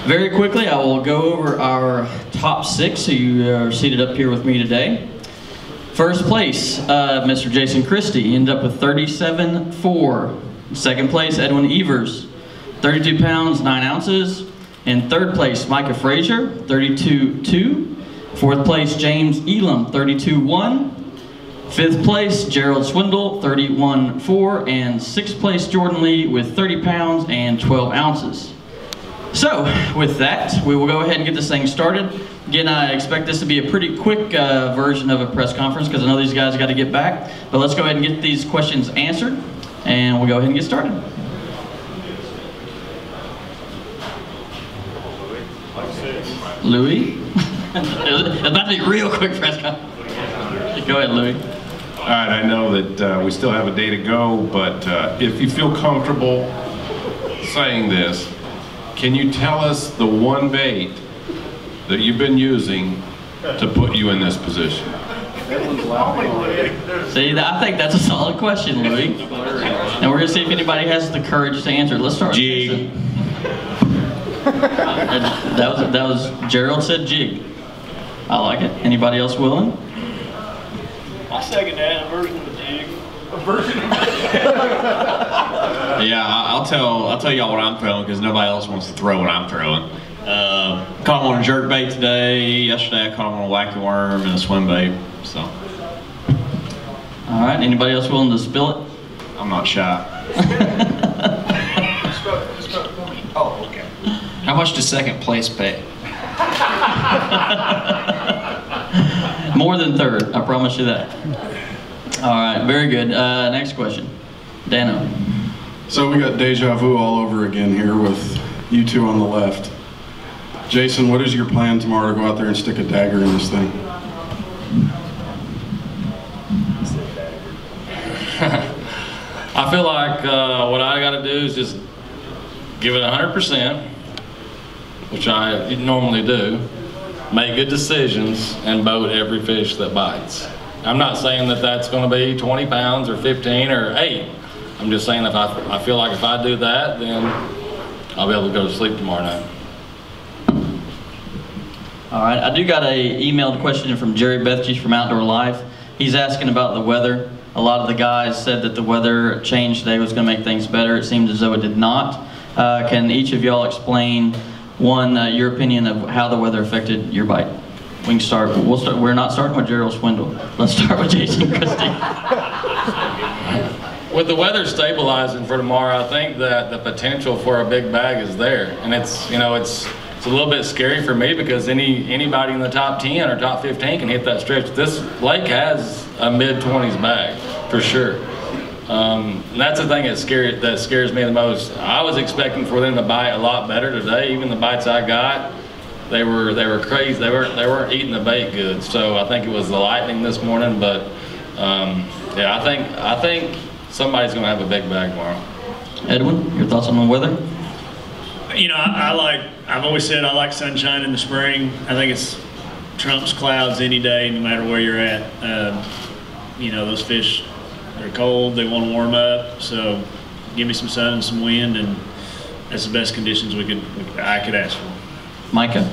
Very quickly, I will go over our top 6 who are seated up here with me today. First place, Mr. Jason Christie, ended up with 37.4. Second place, Edwin Evers, 32 pounds, 9 ounces. In third place, Micah Frazier, 32.2. Fourth place, James Elam, 32.1. Fifth place, Gerald Swindle, 31.4. And sixth place, Jordan Lee with 30 pounds and 12 ounces. So, with that, we will go ahead and get this thing started. Again, I expect this to be a pretty quick version of a press conference because I know these guys got to get back. But let's go ahead and get these questions answered, and we'll go ahead and get started. Louis? It's about to be a real quick press conference. Go ahead, Louis. All right, I know that we still have a day to go, but if you feel comfortable saying this, can you tell us the one bait that you've been using to put you in this position? See, I think that's a solid question, Louis. And we're going to see if anybody has the courage to answer. Let's start with Jig. That was Gerald said jig. I like it. Anybody else willing? I second that, a version of a jig. A version of a Yeah, I'll tell y'all what I'm throwing because nobody else wants to throw what I'm throwing. Caught him on a jerk bait today. Yesterday I caught him on a wacky worm and a swim bait. So. All right. Anybody else willing to spill it? I'm not shy. Oh, okay. How much does second place pay? More than third. I promise you that. All right. Very good. Next question. Dano. So we got deja vu all over again here with you two on the left. Jason, what is your plan tomorrow to go out there and stick a dagger in this thing? I feel like what I got to do is just give it 100%, which I normally do, make good decisions, and boat every fish that bites. I'm not saying that that's going to be 20 pounds or 15 or 8. I'm just saying if I feel like if I do that, then I'll be able to go to sleep tomorrow night. All right. I do got a emailed question from Jerry Bethke from Outdoor Life. He's asking about the weather. A lot of the guys said that the weather change today was going to make things better. It seemed as though it did not. Can each of y'all explain, one, your opinion of how the weather affected your bite? We can start. We're not starting with Gerald Swindle. Let's start with Jason Christie. With the weather stabilizing for tomorrow, I think that the potential for a big bag is there, and it's a little bit scary for me because anybody in the top 10 or top 15 can hit that stretch. This lake has a mid-20s bag for sure. And that's the thing that scares me the most. I was expecting for them to bite a lot better today. Even the bites I got, they were crazy. They weren't eating the bait good. So I think it was the lightning this morning. But yeah, I think somebody's going to have a big bag tomorrow. Edwin, your thoughts on the weather? You know, I've always said I like sunshine in the spring. I think it's trumps clouds any day, no matter where you're at. You know, those fish, they're cold, they want to warm up, so give me some sun and some wind, and that's the best conditions I could ask for. Micah.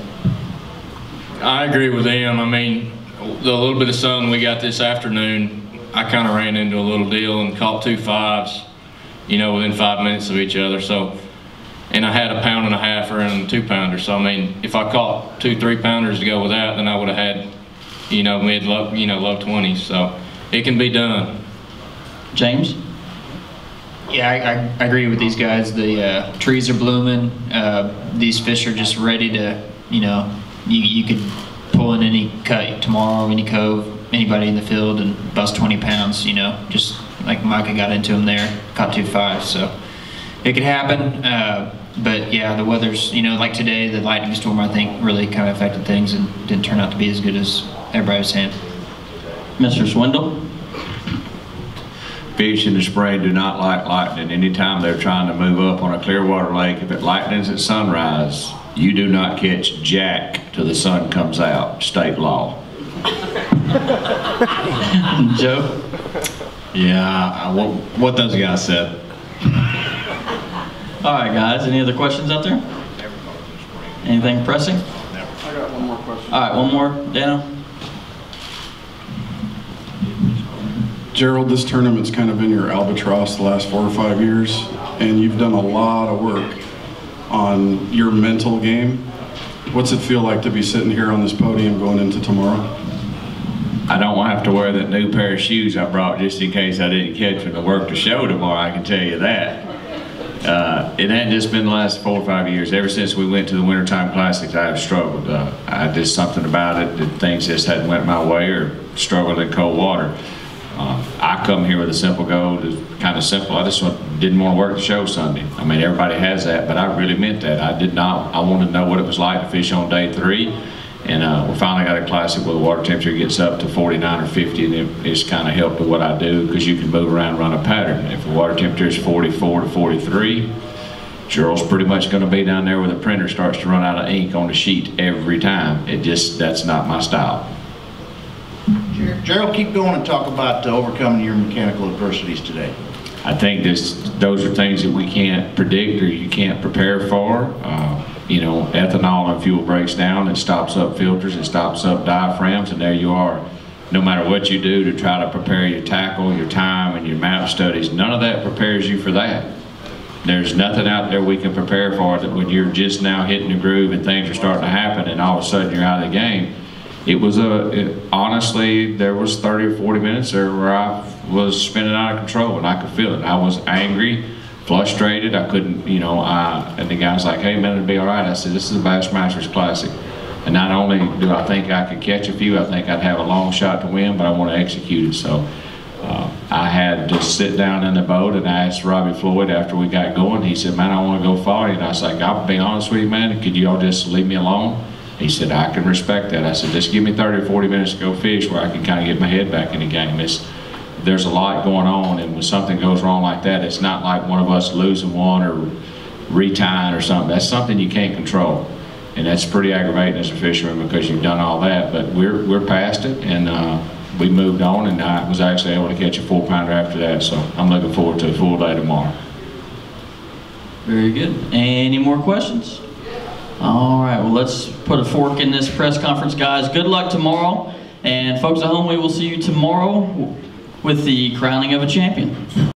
I agree with him. I mean, the little bit of sun we got this afternoon, I kind of ran into a little deal and caught 2 5s, you know, within 5 minutes of each other. So, and I had a 1.5 pounder and a 2 pounder. So I mean, if I caught 2 3 pounders to go with that, then I would have had, you know, low 20s. So it can be done. James? Yeah, I agree with these guys. The trees are blooming. These fish are just ready to, you know, you could pull in any cut tomorrow, any cove, anybody in the field and bust 20 pounds, you know, just like Micah got into him there, caught 2 5s. So it could happen. But yeah, the weather's, you know, like today, the lightning storm, I think, really kind of affected things and didn't turn out to be as good as everybody was saying. Mr. Swindle? Fish in the spring do not like lightning. Anytime they're trying to move up on a clear water lake, if it lightens at sunrise, you do not catch jack till the sun comes out. State law. Joe? Yeah, what those guys said. All right, guys. Any other questions out there? Anything pressing? I got one more question. All right, one more, Dano. Gerald, this tournament's kind of been your albatross the last 4 or 5 years, and you've done a lot of work on your mental game. What's it feel like to be sitting here on this podium going into tomorrow? I don't have to wear that new pair of shoes I brought just in case I didn't catch when I work the show tomorrow, I can tell you that. It hadn't just been the last 4 or 5 years. Ever since we went to the Wintertime Classics, I have struggled. I did something about it, that things just hadn't went my way or struggled in cold water. I come here with a simple goal, kind of simple. I just didn't want to work the show Sunday. I mean, everybody has that, but I really meant that. I did not. I wanted to know what it was like to fish on day 3. And we finally got a classic where the water temperature gets up to 49 or 50, and it's kind of helped with what I do because you can move around and run a pattern. If the water temperature is 44 to 43, Gerald's pretty much going to be down there where the printer starts to run out of ink on the sheet every time. That's not my style. Gerald, keep going and talk about overcoming your mechanical adversities today. I think those are things that we can't predict or you can't prepare for. You know, ethanol and fuel breaks down, it stops up filters, it stops up diaphragms, and there you are. No matter what you do to try to prepare your tackle, your time, and your map studies, none of that prepares you for that. There's nothing out there we can prepare for that when you're just now hitting the groove and things are starting to happen and all of a sudden you're out of the game. It was honestly, there was 30 or 40 minutes there where I was spinning out of control and I could feel it. I was angry, frustrated. I couldn't, you know, and the guy's like, hey man, it'll be all right. I said, this is a Bassmaster Classic. And not only do I think I could catch a few, I think I'd have a long shot to win, but I want to execute it. So I had to sit down in the boat and I asked Robbie Floyd after we got going. He said, man, I want to go follow you. And I was like, I'll be honest with you, man, could you all just leave me alone? He said, I can respect that. I said, just give me 30 or 40 minutes to go fish where I can kind of get my head back in the game. There's a lot going on, and when something goes wrong like that, it's not like one of us losing one or retying or something. That's something you can't control. And that's pretty aggravating as a fisherman because you've done all that, but we're past it, and we moved on, and I was actually able to catch a 4-pounder after that, so I'm looking forward to a full day tomorrow. Very good. Any more questions? All right, well, let's put a fork in this press conference, guys. Good luck tomorrow. And folks at home, we will see you tomorrow with the crowning of a champion.